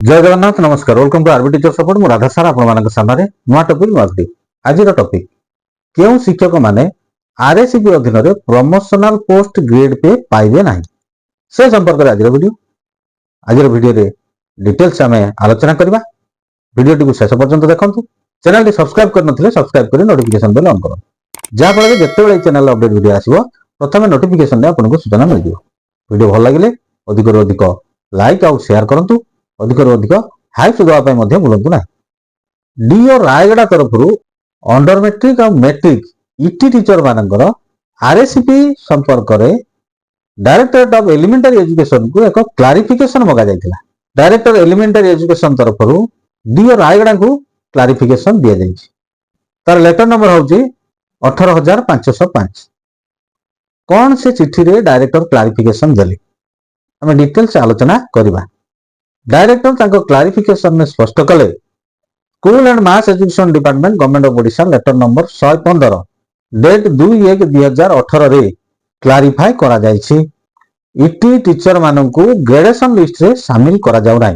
जय जगन्नाथ नमस्कार welcome to RB teacher support मु राधा सार आपण सामने नुआ टॉपिक नुआ वीडियो आज टॉपिक क्यों शिक्षक माने आरएससीपी अधीन रे प्रमोशनल पोस्ट ग्रेड पे पाइबे नहीं से संपर्क रे आज वीडियो रे डिटेल्स आमे आलोचना करबा वीडियो टी को शेष पर्यंत देखंतु चैनल टी सब्सक्राइब कर नथिले सब्सक्राइब करी नोटिफिकेशन बेल ऑन करो जा फल जेते बेले चैनल अपडेट वीडियो आसीबो प्रथमे नोटिफिकेशन रे आपन को सूचना मिल जिवो वीडियो भल लागिले अधिक रो अधिक लाइक आउ शेयर करंतु अधिक अधिक हाइप देवाई भूलु ना डीओ रायगड़ा तरफ अंडर मेट्रिक और मेट्रिक इटी टीचर मानकर आरएससीपी संपर्क में डायरेक्टरेट ऑफ एलिमेंटरी एजुकेशन को एक क्लारिफिकेशन मगा जाइथिला डायरेक्टर एलिमेंटरी एजुकेशन तरफ डीओ रायगड़ा को क्लारिफिकेशन दि जाइछि तार लेटर नंबर होछि 18505 कौन से चिट्ठी रे डायरेक्टर क्लारिफिकेशन देले हम डिटेल्स आलोचना करबा डायरेक्टर ताको क्लारिफिकेशन में स्पष्ट कले school and mass education department government of Odisha letter number 115 date 2/1/2018 रे क्लारिफाई करा जायछि इटी टीचर माननकु ग्रेडेशन लिस्ट रे शामिल करा जाउ नै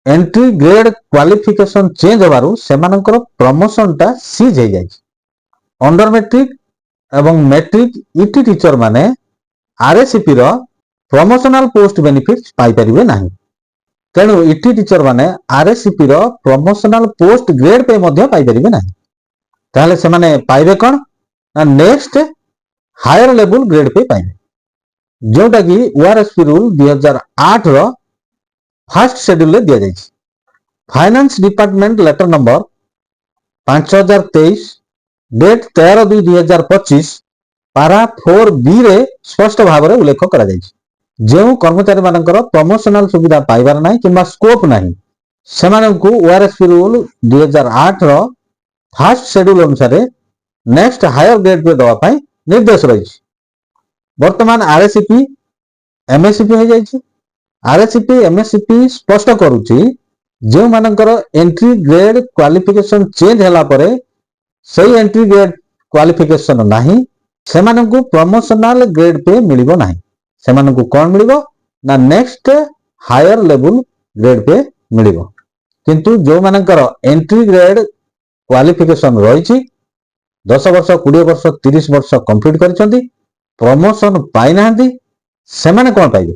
एंट्री ग्रेड क्वालिफिकेशन चेंज होबारु सेमानकर प्रमोशन टा सीज हे जायछि अंडर मेट्रिक एवं मेट्रिक इटी टीचर माने आरएससीपी रो प्रमोशनल पोस्ट बेनिफिट्स पाई परिबे नाही तेणु इटी टीचर माने आरएससीपी रो प्रमोशनल पोस्ट ग्रेड पे मध्य पाई परिबे नाही ताले से माने पाइबे कोन ना next higher level grade pay पाइबे जोटा कि ओआरएसपी रूल 2008 रो फर्स्ट शेड्यूल ले दिया जायछि finance department letter number 5023 date 13/2/2025 para 4B रे स्पष्ट भाव रे उल्लेख करा जायछि जो कर्मचारी मानकर प्रमोशनल सुविधा पाइबार नाही किंबा स्कोप नाही सेमानंकु ओआरएसपी रूल 2008 रो फर्स्ट शेड्यूल अनुसार नेक्स्ट हायर ग्रेड पे दवा पाई निर्देश रही वर्तमान आरएससीपी एमएससीपी हो जायछि आरएससीपी एमएससीपी स्पष्ट करूची जो मानकर एंट्री ग्रेड क्वालिफिकेशन चेंज हला परे सही एंट्री ग्रेड क्वालिफिकेशन नाही सेमानंकु प्रमोशनल ग्रेड पे मिलिबो नाही सेमानंकु कोन मिलिबो ना next higher level grade pay मिलिबो किंतु जो मानकर एंट्री ग्रेड क्वालिफिकेशन रहिछि 10 वर्ष 20 वर्ष 30 वर्ष कंप्लीट करिसंती प्रमोशन पाइ नाहंती सेमाने कोन पाइबे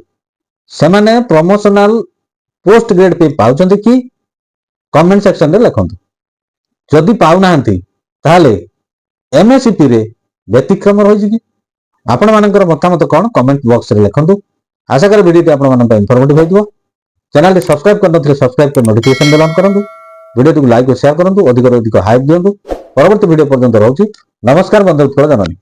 सेमाने प्रमोशनल पोस्ट ग्रेड पे पाउचंती कि कमेंट सेक्शन रे लिखंतु जदि पाउ नाहंती ताले एमएससीपी रे व्यतिक्रम रहिछि कि आपण मानकर मतामत कोन कमेंट बॉक्स रे लिखंतु आशा कर वीडियो आपण मानन पे इंफॉर्मेटिव होइतबो चैनल रे सब्सक्राइब करन नथिले सब्सक्राइब कर नोटिफिकेशन बेल ऑन करंतु वीडियो को लाइक और शेयर करंतु अधिक हाइप दियंतु परवर्ती वीडियो पर्यंत रहउची नमस्कार बंधु फल जाननी।